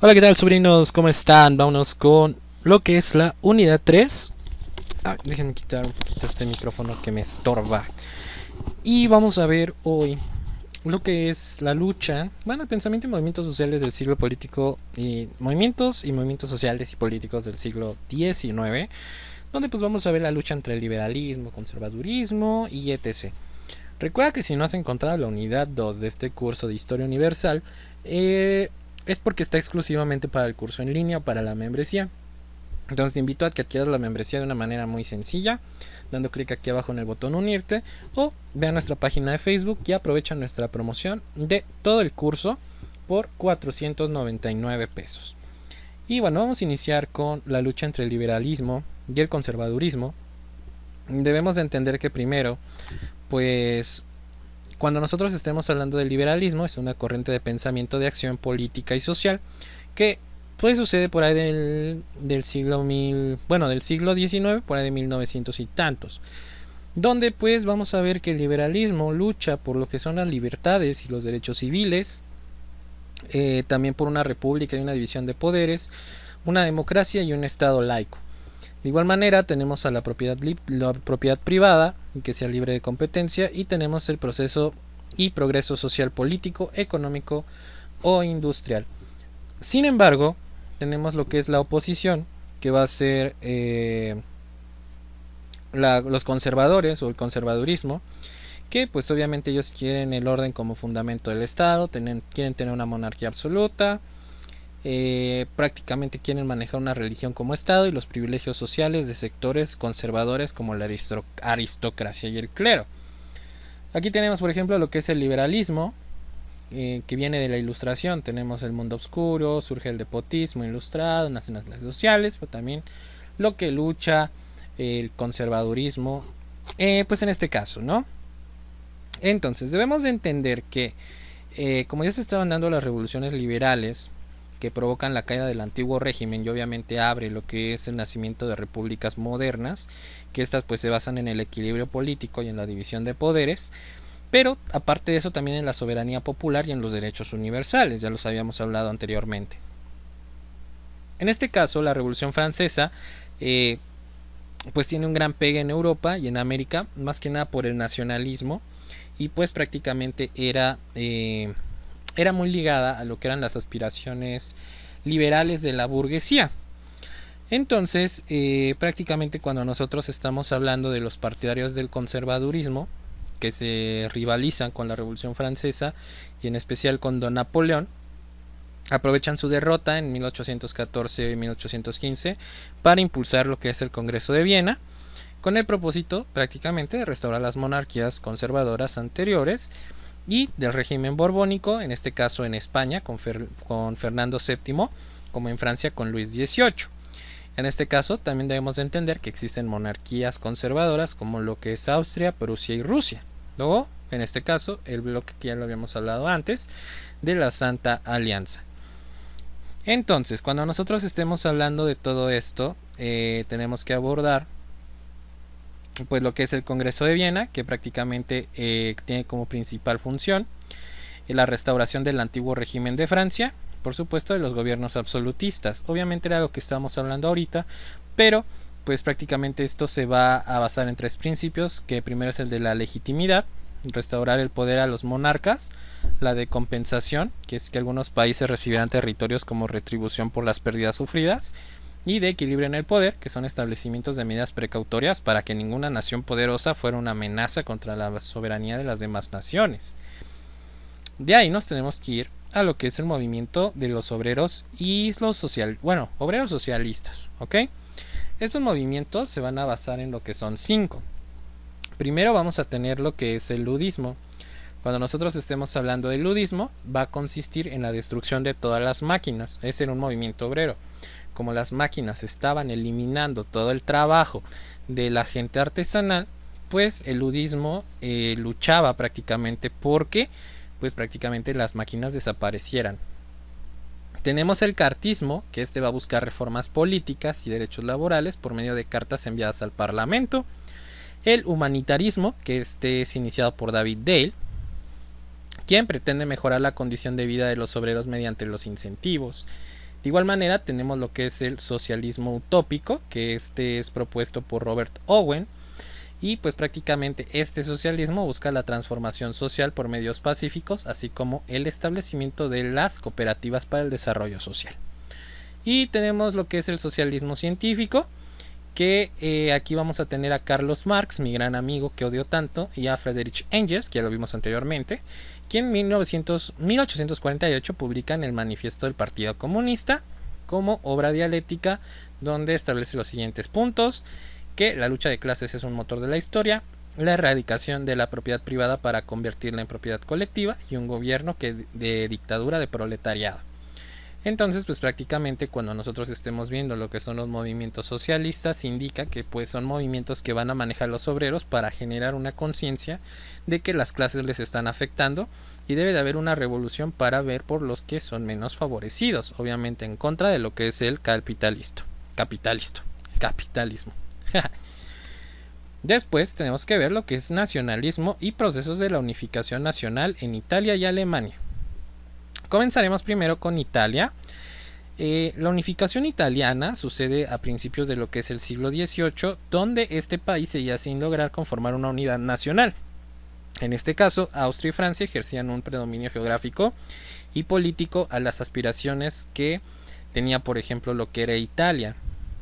Hola, ¿qué tal, sobrinos? ¿Cómo están? Vámonos con lo que es la unidad 3. Déjenme quitar un poquito este micrófono que me estorba. Y vamos a ver hoy lo que es la lucha, bueno, el pensamiento y movimientos sociales del siglo político y movimientos sociales y políticos del siglo XIX, donde pues vamos a ver la lucha entre el liberalismo, conservadurismo y etc. Recuerda que si no has encontrado la unidad 2 de este curso de Historia Universal, es porque está exclusivamente para el curso en línea o para la membresía. Entonces te invito a que adquieras la membresía de una manera muy sencilla, dando clic aquí abajo en el botón unirte, o ve a nuestra página de Facebook y aprovecha nuestra promoción de todo el curso por 499 pesos. Y bueno, vamos a iniciar con la lucha entre el liberalismo y el conservadurismo. Debemos de entender que primero, pues cuando nosotros estemos hablando del liberalismo, es una corriente de pensamiento de acción política y social que pues sucede por ahí del siglo del siglo XIX, por ahí de 1900 y tantos, donde pues vamos a ver que el liberalismo lucha por lo que son las libertades y los derechos civiles, también por una república y una división de poderes, una democracia y un estado laico. De igual manera tenemos a la propiedad privada, que sea libre de competencia, y tenemos el proceso y progreso social, político, económico o industrial. Sin embargo, tenemos lo que es la oposición, que va a ser los conservadores o el conservadurismo, que pues obviamente ellos quieren el orden como fundamento del Estado, quieren tener una monarquía absoluta, prácticamente quieren manejar una religión como Estado y los privilegios sociales de sectores conservadores como la aristocracia y el clero. Aquí tenemos, por ejemplo, lo que es el liberalismo, que viene de la ilustración. Tenemos el mundo oscuro, surge el despotismo ilustrado, nacen las clases sociales, pero también lo que lucha el conservadurismo, pues en este caso, ¿no? Entonces debemos de entender que, como ya se estaban dando las revoluciones liberales, que provocan la caída del antiguo régimen y obviamente abre lo que es el nacimiento de repúblicas modernas, que estas pues se basan en el equilibrio político y en la división de poderes, pero aparte de eso también en la soberanía popular y en los derechos universales, ya los habíamos hablado anteriormente. En este caso, la Revolución Francesa pues tiene un gran pegue en Europa y en América, más que nada por el nacionalismo, y pues prácticamente era muy ligada a lo que eran las aspiraciones liberales de la burguesía. Entonces, prácticamente cuando nosotros estamos hablando de los partidarios del conservadurismo, que se rivalizan con la Revolución Francesa y en especial con Don Napoleón, aprovechan su derrota en 1814 y 1815 para impulsar lo que es el Congreso de Viena, con el propósito prácticamente de restaurar las monarquías conservadoras anteriores y del régimen borbónico, en este caso en España con Fernando VII, como en Francia con Luis XVIII. En este caso también debemos de entender que existen monarquías conservadoras como lo que es Austria, Prusia y Rusia. Luego, en este caso, el bloque que ya lo habíamos hablado antes, de la Santa Alianza. Entonces, cuando nosotros estemos hablando de todo esto, tenemos que abordar pues lo que es el Congreso de Viena, que prácticamente tiene como principal función la restauración del antiguo régimen de Francia, por supuesto de los gobiernos absolutistas. Obviamente era lo que estábamos hablando ahorita, pero pues prácticamente esto se va a basar en tres principios, que primero es el de la legitimidad, restaurar el poder a los monarcas, la de compensación, que es que algunos países recibirán territorios como retribución por las pérdidas sufridas, y de equilibrio en el poder, que son establecimientos de medidas precautorias para que ninguna nación poderosa fuera una amenaza contra la soberanía de las demás naciones. De ahí nos tenemos que ir a lo que es el movimiento de los obreros y los obreros socialistas, ¿ok? Estos movimientos se van a basar en lo que son cinco. Primero vamos a tener lo que es el ludismo. Cuando nosotros estemos hablando del ludismo, va a consistir en la destrucción de todas las máquinas. Es en un movimiento obrero. Como las máquinas estaban eliminando todo el trabajo de la gente artesanal, pues el ludismo luchaba prácticamente porque pues prácticamente las máquinas desaparecieran. Tenemos el cartismo, que este va a buscar reformas políticas y derechos laborales por medio de cartas enviadas al Parlamento. El humanitarismo, que este es iniciado por David Dale, quien pretende mejorar la condición de vida de los obreros mediante los incentivos, De igual manera tenemos lo que es el socialismo utópico, que este es propuesto por Robert Owen, y pues prácticamente este socialismo busca la transformación social por medios pacíficos, así como el establecimiento de las cooperativas para el desarrollo social. Y tenemos lo que es el socialismo científico, que aquí vamos a tener a Carlos Marx, mi gran amigo que odio tanto, y a Friedrich Engels, que ya lo vimos anteriormente, quien en 1848 publican el Manifiesto del Partido Comunista como obra dialéctica, donde establece los siguientes puntos: que la lucha de clases es un motor de la historia, la erradicación de la propiedad privada para convertirla en propiedad colectiva, y un gobierno de dictadura de proletariado. Entonces, pues prácticamente cuando nosotros estemos viendo lo que son los movimientos socialistas, indica que pues son movimientos que van a manejar los obreros para generar una conciencia de que las clases les están afectando y debe de haber una revolución para ver por los que son menos favorecidos, obviamente en contra de lo que es el capitalismo. Después tenemos que ver lo que es nacionalismo y procesos de la unificación nacional en Italia y Alemania. Comenzaremos primero con Italia. La unificación italiana sucede a principios de lo que es el siglo XVIII, donde este país seguía sin lograr conformar una unidad nacional. En este caso, Austria y Francia ejercían un predominio geográfico y político a las aspiraciones que tenía, por ejemplo, lo que era Italia.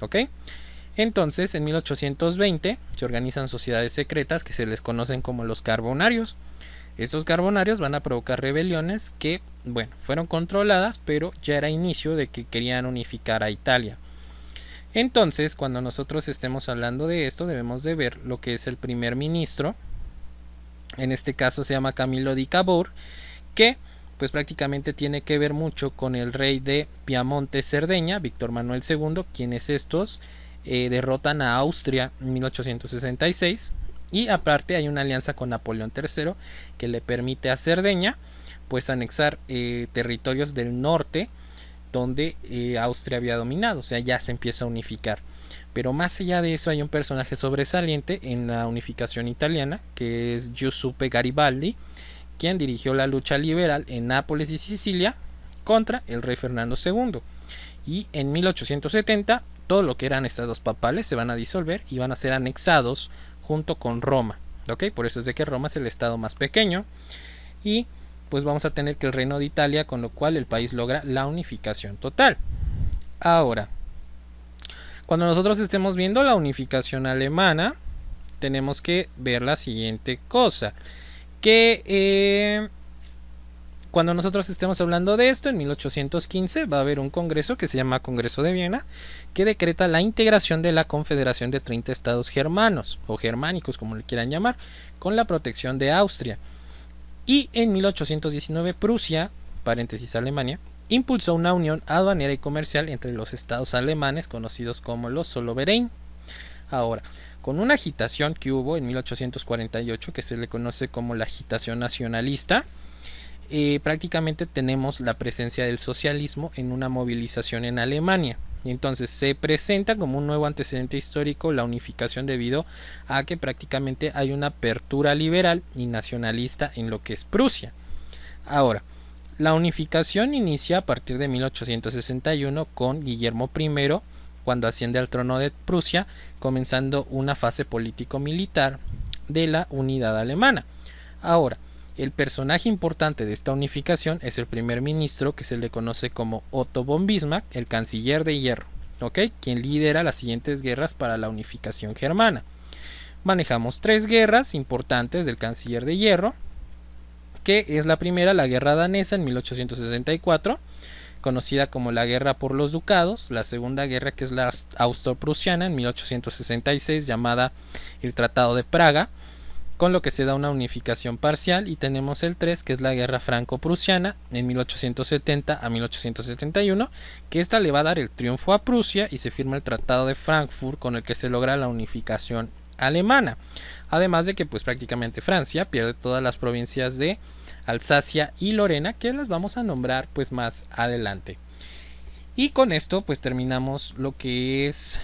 ¿Ok? Entonces, en 1820 se organizan sociedades secretas que se les conocen como los carbonarios. Estos carbonarios van a provocar rebeliones que, bueno, fueron controladas, pero ya era inicio de que querían unificar a Italia. Entonces, cuando nosotros estemos hablando de esto, debemos de ver lo que es el primer ministro. En este caso se llama Camillo di Cavour, que pues prácticamente tiene que ver mucho con el rey de Piamonte-Cerdeña, Víctor Manuel II, quienes estos derrotan a Austria en 1866. Y aparte hay una alianza con Napoleón III que le permite a Cerdeña pues anexar territorios del norte donde Austria había dominado, o sea, ya se empieza a unificar. Pero más allá de eso hay un personaje sobresaliente en la unificación italiana, que es Giuseppe Garibaldi, quien dirigió la lucha liberal en Nápoles y Sicilia contra el rey Fernando II. Y en 1870 todo lo que eran estados papales se van a disolver y van a ser anexados junto con Roma. ¿Ok? Por eso es de que Roma es el estado más pequeño. Y pues vamos a tener que el Reino de Italia, con lo cual el país logra la unificación total. Ahora, cuando nosotros estemos viendo la unificación alemana, tenemos que ver la siguiente cosa. Que cuando nosotros estemos hablando de esto, en 1815 va a haber un congreso que se llama Congreso de Viena, que decreta la integración de la Confederación de 30 estados germanos, o germánicos como le quieran llamar, con la protección de Austria. Y en 1819 Prusia, paréntesis Alemania, impulsó una unión aduanera y comercial entre los estados alemanes conocidos como los Zollverein. Ahora, con una agitación que hubo en 1848 que se le conoce como la agitación nacionalista, prácticamente tenemos la presencia del socialismo en una movilización en Alemania. Entonces se presenta como un nuevo antecedente histórico la unificación, debido a que prácticamente hay una apertura liberal y nacionalista en lo que es Prusia. Ahora, la unificación inicia a partir de 1861 con Guillermo I, cuando asciende al trono de Prusia, comenzando una fase político-militar de la unidad alemana. Ahora, el personaje importante de esta unificación es el primer ministro, que se le conoce como Otto von Bismarck, el canciller de hierro, ¿okay? Quien lidera las siguientes guerras para la unificación germana. Manejamos 3 guerras importantes del canciller de hierro, que es la primera, la guerra danesa en 1864, conocida como la guerra por los ducados; la segunda guerra, que es la austro-prusiana en 1866, llamada el Tratado de Praga, con lo que se da una unificación parcial; y tenemos el 3, que es la guerra franco-prusiana en 1870 a 1871, que esta le va a dar el triunfo a Prusia y se firma el Tratado de Frankfurt, con el que se logra la unificación alemana. Además de que pues prácticamente Francia pierde todas las provincias de Alsacia y Lorena, que las vamos a nombrar pues más adelante. Y con esto pues terminamos lo que es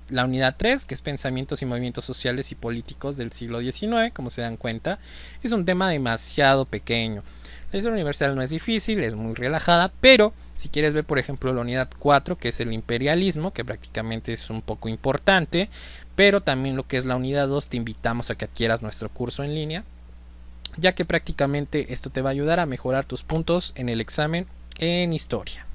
la unidad 3, que es pensamientos y movimientos sociales y políticos del siglo XIX. Como se dan cuenta, es un tema demasiado pequeño. La historia universal no es difícil, es muy relajada, pero si quieres ver por ejemplo la unidad 4, que es el imperialismo, que prácticamente es un poco importante, pero también lo que es la unidad 2, te invitamos a que adquieras nuestro curso en línea, ya que prácticamente esto te va a ayudar a mejorar tus puntos en el examen en historia.